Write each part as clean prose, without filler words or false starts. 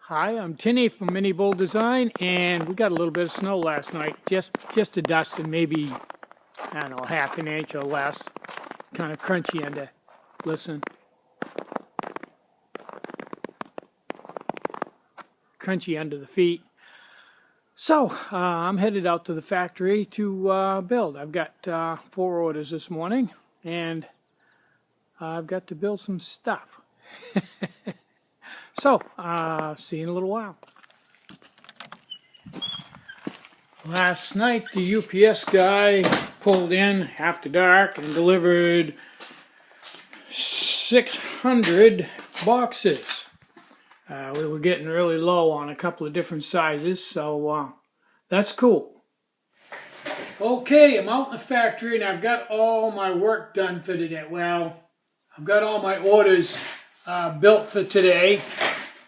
Hi, I'm Tinny from Mini Bull Design, and we got a little bit of snow last night, just a dust and maybe, I don't know, half an inch or less. Kind of crunchy under. Listen. Crunchy under the feet. So, I'm headed out to the factory to build. I've got 4 orders this morning, and I've got to build some stuff. So, see you in a little while. Last night, the UPS guy pulled in after dark and delivered 600 boxes. We were getting really low on a couple of different sizes, so that's cool. Okay, I'm out in the factory and I've got all my work done for today. Well, I've got all my orders built for today.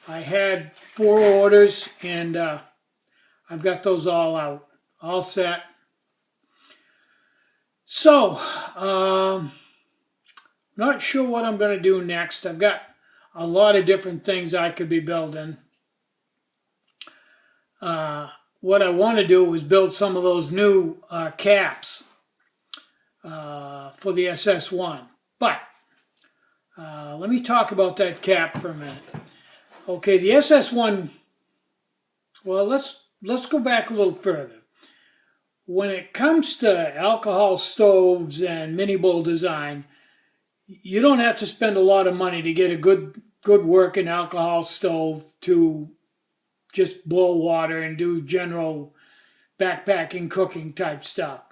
I had 4 orders and I've got those all out, all set. So, not sure what I'm going to do next. I've got a lot of different things I could be building. What I want to do is build some of those new caps for the SS1. But let me talk about that cap for a minute. Okay, the SS1, well, let's go back a little further. When it comes to alcohol stoves and Mini Bull Design, you don't have to spend a lot of money to get a good working alcohol stove to just boil water and do general backpacking cooking type stuff.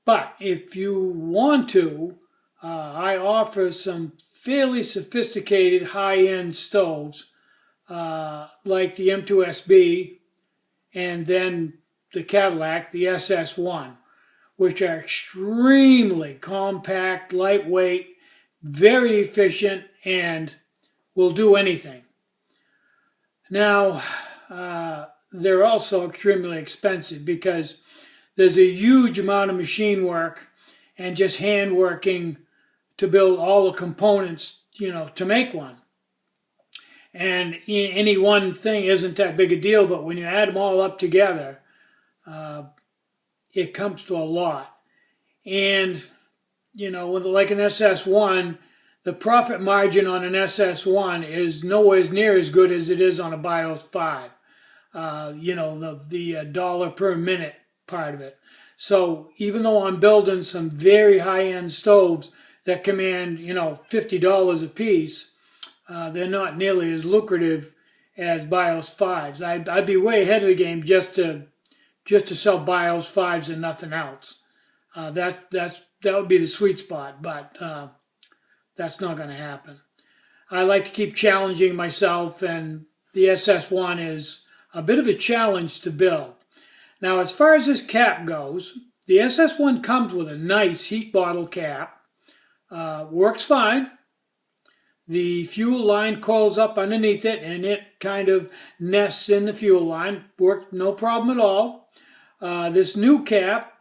But if you want to, I offer some fairly sophisticated high-end stoves like the M2SB and then the Cadillac, the SS1, which are extremely compact, lightweight, very efficient, and will do anything. Now, they're also extremely expensive because there's a huge amount of machine work and just hand working to build all the components, to make one. And any one thing isn't that big a deal, but when you add them all up together, it comes to a lot. And, with like an SS1, the profit margin on an SS1 is nowhere near as good as it is on a BIOS 5. The dollar per minute part of it. So even though I'm building some very high-end stoves that command, $50 a piece, they're not nearly as lucrative as BIOS 5s. I'd be way ahead of the game just to sell BIOS 5s and nothing else. That would be the sweet spot, but that's not going to happen. I like to keep challenging myself, and the SS1 is a bit of a challenge to build. Now, as far as this cap goes, the SS1 comes with a nice heat bottle cap. Works fine. The fuel line coils up underneath it, and it kind of nests in the fuel line. Worked no problem at all. This new cap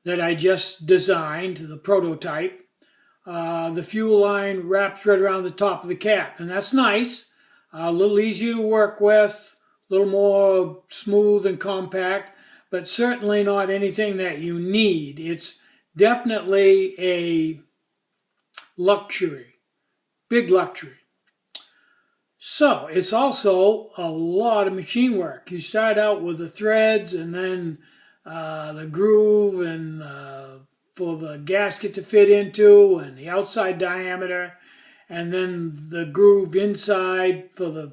that I just designed, the prototype, the fuel line wraps right around the top of the cap, and that's nice. A little easier to work with, a little more smooth and compact, but certainly not anything that you need. It's definitely a luxury, big luxury. So it's also a lot of machine work. You start out with the threads and then the groove and for the gasket to fit into and the outside diameter, and then the groove inside for the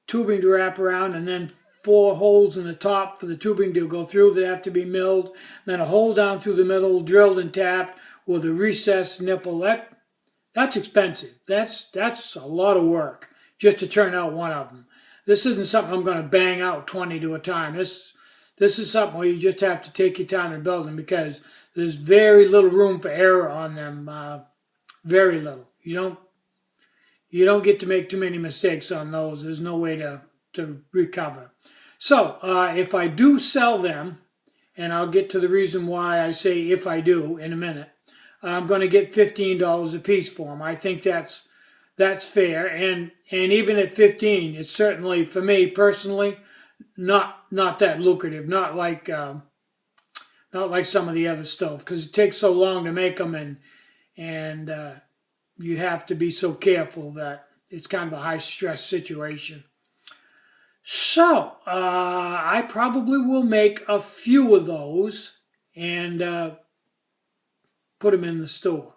tubing to wrap around, and then 4 holes in the top for the tubing to go through that have to be milled, and then a hole down through the middle, drilled and tapped with a recessed nipple. That's expensive. That's a lot of work just to turn out one of them. This isn't something I'm going to bang out 20 to a time. This is something where you just have to take your time in building because there's very little room for error on them. Very little. You don't get to make too many mistakes on those. There's no way to recover. So if I do sell them, and I'll get to the reason why I say if I do in a minute, I'm going to get $15 a piece for them. I think that's that's fair. And even at 15, it's certainly, for me personally, not that lucrative. Not like some of the other stuff, because it takes so long to make them, and you have to be so careful that it's kind of a high stress situation. So I probably will make a few of those and put them in the store,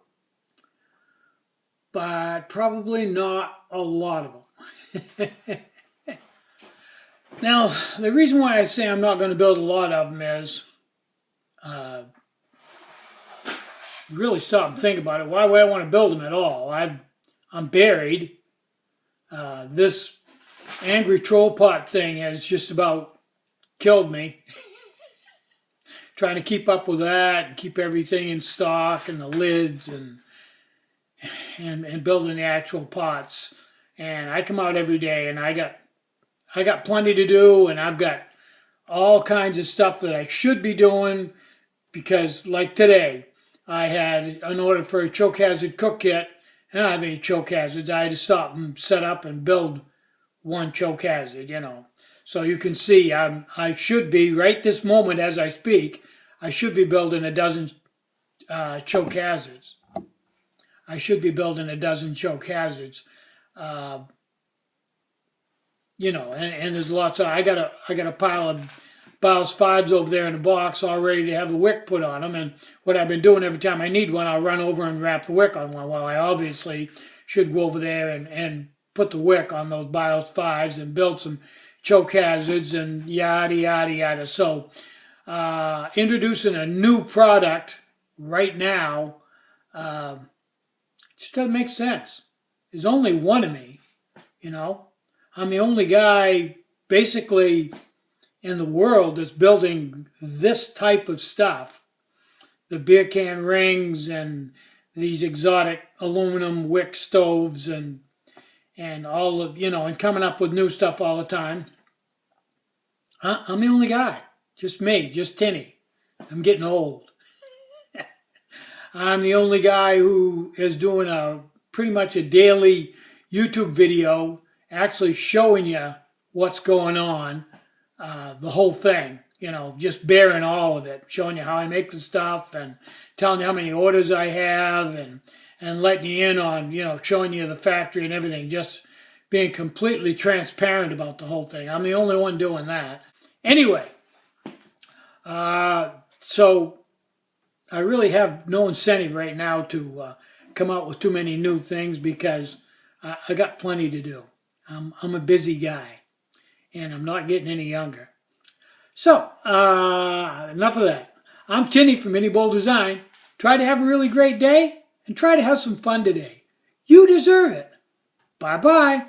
but probably not a lot of them. Now, the reason why I say I'm not going to build a lot of them is, really stop and think about it. Why would I want to build them at all? I'm buried. This angry troll pot thing has just about killed me. Trying to keep up with that and keep everything in stock and the lids and building the actual pots. And I come out every day and I got plenty to do, and I've got all kinds of stuff that I should be doing, because like today, I had an order for a choke hazard cook kit, and I don't have any choke hazards. I had to stop and set up and build one choke hazard, So you can see I should be, right this moment as I speak, I should be building a dozen choke hazards. I should be building a dozen choke hazards. And there's lots of, I got a pile of Ballast 5s over there in the box all ready to have the wick put on them. And what I've been doing every time I need one, I'll run over and wrap the wick on one. Well, I obviously should go over there and put the wick on those Ballast 5s and build some choke hazards and yada, yada, yada. So introducing a new product right now just doesn't make sense. There's only one of me, I'm the only guy basically in the world that's building this type of stuff. The beer can rings and these exotic aluminum wick stoves and all of, and coming up with new stuff all the time. I'm the only guy. Just me, just Tinny. I'm getting old. I'm the only guy who is doing pretty much a daily YouTube video actually showing you what's going on, the whole thing, just bearing all of it, showing you how I make the stuff and telling you how many orders I have and letting you in on, showing you the factory and everything, just being completely transparent about the whole thing. I'm the only one doing that. Anyway, so I really have no incentive right now to come out with too many new things, because I got plenty to do. I'm a busy guy, and I'm not getting any younger. So, enough of that. I'm Tinny from Mini Bowl Design. Try to have a really great day, and try to have some fun today. You deserve it. Bye-bye.